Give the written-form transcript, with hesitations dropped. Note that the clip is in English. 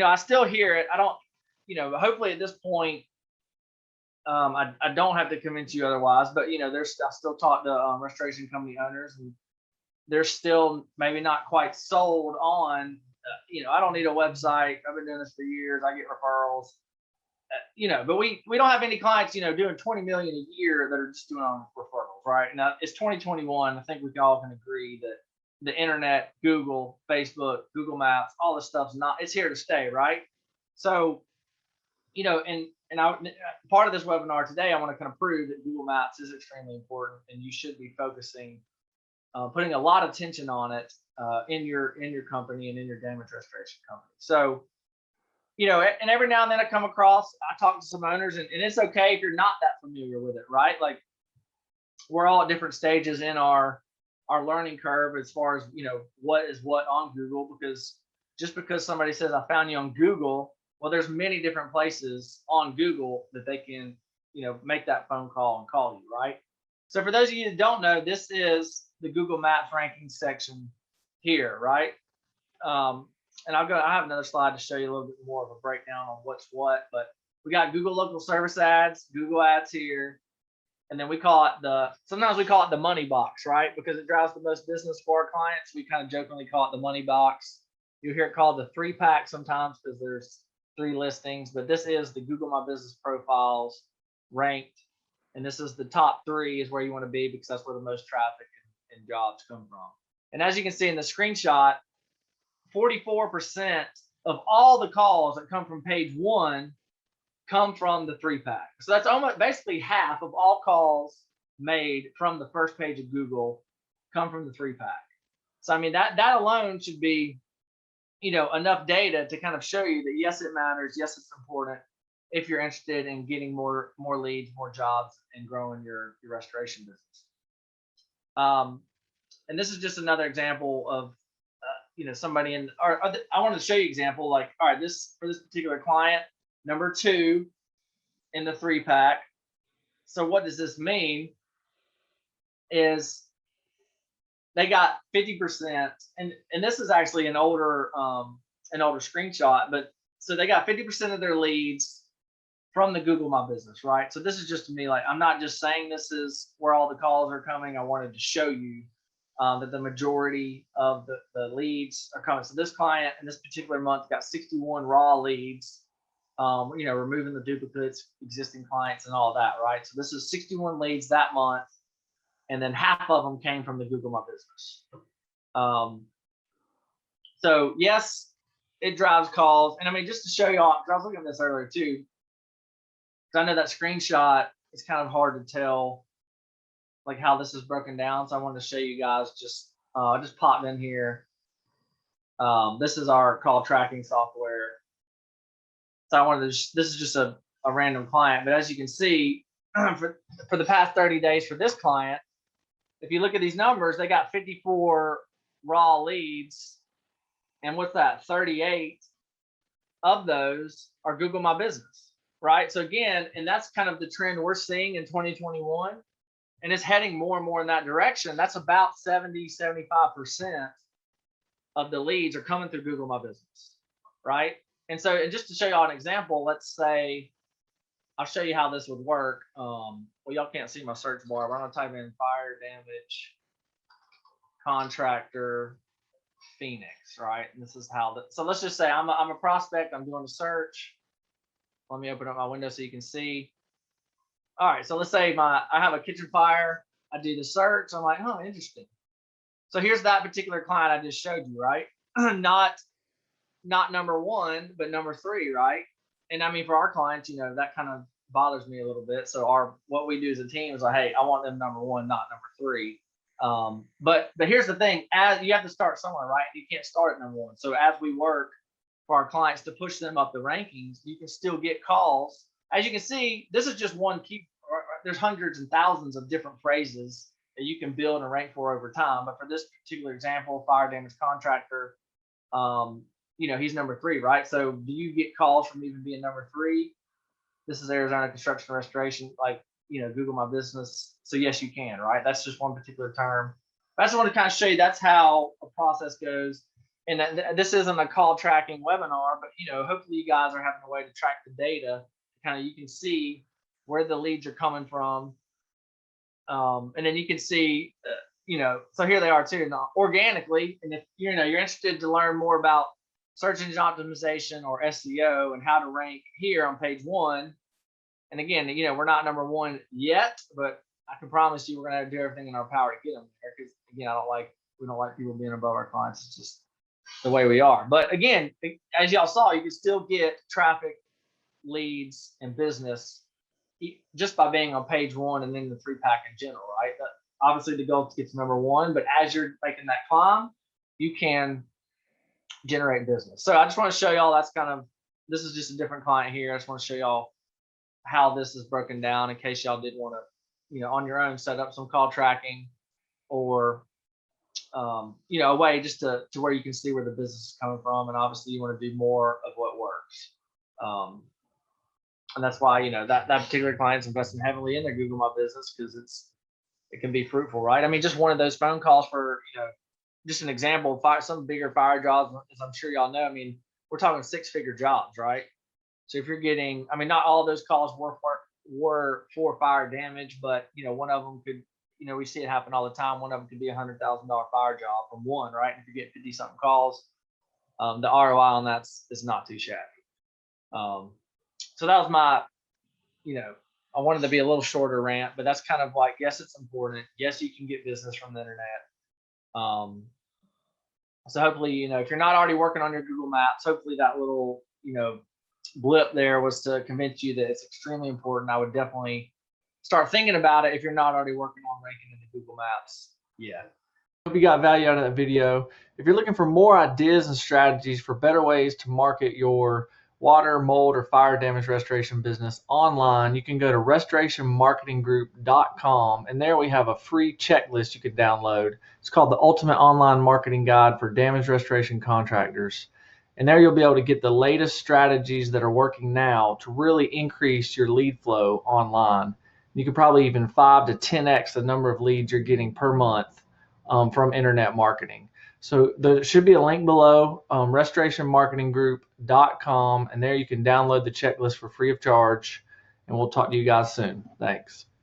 I still hear it. I don't, hopefully at this point, I don't have to convince you otherwise, but I still talk to restoration company owners, and they're still maybe not quite sold on, I don't need a website. I've been doing this for years. I get referrals, but we don't have any clients, doing 20 million a year that are just doing on referrals, right? Now it's 2021. I think we all can agree that the internet, Google, Facebook, Google Maps, all this stuff's it's here to stay, right? So, and part of this webinar today, I want to kind of prove that Google Maps is extremely important, and you should be focusing, putting a lot of attention on it in your company and in your damage restoration company. So, and every now and then I talk to some owners, and it's okay if you're not that familiar with it, right? Like, we're all at different stages in our learning curve as far as, what is what on Google, because just because somebody says I found you on Google, well, there's many different places on Google that they can, make that phone call and call you, right? So for those of you that don't know, this is the Google Maps ranking section here, right? And I have another slide to show you a little bit more of a breakdown on what's what, but we got Google local service ads, Google ads here. And then sometimes we call it the money box, right? Because it drives the most business for our clients. We kind of jokingly call it the money box. You'll hear it called the 3-pack sometimes because there's 3 listings, but this is the Google My Business profiles ranked. And this is the top 3 is where you want to be, because that's where the most traffic and jobs come from. And as you can see in the screenshot, 44% of all the calls that come from page 1 come from the 3-pack. So that's almost basically half of all calls made from the first page of Google come from the 3-pack. So I mean, that alone should be, enough data to kind of show you that yes, it matters, yes, it's important if you're interested in getting more leads, more jobs, and growing your restoration business. And this is just another example of somebody I wanted to show you an example, like, all right, for this particular client, number 2 in the 3-pack. So what does this mean is they got 50%, and this is actually an older screenshot, but so they got 50% of their leads from the Google My Business, right? So this is just me, like, I'm not just saying this is where all the calls are coming. I wanted to show you that the majority of the leads are coming. So this client in this particular month got 61 raw leads, removing the duplicates, existing clients, and all that, right? So this is 61 leads that month, and then half of them came from the Google My Business. So yes, it drives calls. And I mean, just to show you all, because I was looking at this earlier too, because I know that screenshot, it's kind of hard to tell like how this is broken down. So I wanted to show you guys, just popped in here. This is our call tracking software. So I wanted to, this is just a random client, but as you can see, for the past 30 days for this client, if you look at these numbers, they got 54 raw leads. And what's that? 38 of those are Google My Business, right? So again, and that's kind of the trend we're seeing in 2021. And it's heading more and more in that direction. That's about 70-75% of the leads are coming through Google My Business, right? And so, and just to show you all an example, let's say, I'll show you how this would work. Well, y'all can't see my search bar, but I'm gonna type in fire damage contractor Phoenix, right? And this is how so let's just say I'm a prospect, I'm doing a search. Let me open up my window so you can see. All right, so let's say I have a kitchen fire. I do the search. I'm like, oh, interesting. So here's that particular client I just showed you, right? not number 1, but number 3, right? And I mean, for our clients, that kind of bothers me a little bit. So what we do as a team is like, hey, I want them number 1, not number 3. But here's the thing: as you have to start somewhere, right? You can't start at number 1. So as we work for our clients to push them up the rankings, you can still get calls. As you can see, this is just one key. There's hundreds and thousands of different phrases that you can build and rank for over time. But for this particular example, fire damage contractor, he's number 3, right? So do you get calls from even being number 3? This is Arizona Construction Restoration, like, Google My Business. So yes, you can, right? That's just one particular term. I just want to kind of show you that's how a process goes. and this isn't a call tracking webinar, but hopefully you guys are having a way to track the data. Kind of, you can see where the leads are coming from, and then you can see, so here they are too, now, organically. And if you're interested to learn more about search engine optimization or SEO and how to rank here on page 1, and again, we're not number 1 yet, but I can promise you we're going to do everything in our power to get them there. Because again, we don't like people being above our clients. It's just the way we are. But again, as y'all saw, you can still get traffic, leads, and business just by being on page 1 and then the 3-pack in general, right? Obviously the goal is to get to number 1, but as you're making that climb, you can generate business. So I just want to show y'all, this is just a different client here. I just want to show y'all how this is broken down in case y'all did want to, on your own, set up some call tracking or, a way just to where you can see where the business is coming from. And obviously you want to do more of what works. And that's why, that particular client's investing heavily in their Google My Business, because it can be fruitful, right? I mean, just one of those phone calls for, just an example of some bigger fire jobs, as I'm sure y'all know. I mean, we're talking 6-figure jobs, right? So if you're getting, I mean, not all of those calls were for fire damage, but one of them could, we see it happen all the time. One of them could be $100,000 fire job from one, right? And if you get 50 something calls, the ROI on that is not too shabby. So that was my, I wanted to be a little shorter rant, but that's kind of like, yes, it's important. Yes, you can get business from the internet. So hopefully, if you're not already working on your Google Maps, hopefully that little, blip there was to convince you that it's extremely important. I would definitely start thinking about it if you're not already working on ranking in the Google Maps. Yeah. Hope you got value out of that video. If you're looking for more ideas and strategies for better ways to market your water, mold, or fire damage restoration business online, you can go to restorationmarketinggroup.com, and there we have a free checklist you can download. It's called the Ultimate Online Marketing Guide for Damage Restoration Contractors. And there you'll be able to get the latest strategies that are working now to really increase your lead flow online. You could probably even 5 to 10x the number of leads you're getting per month from internet marketing. So there should be a link below, restorationmarketinggroup.com, and there you can download the checklist for free of charge, and we'll talk to you guys soon. Thanks.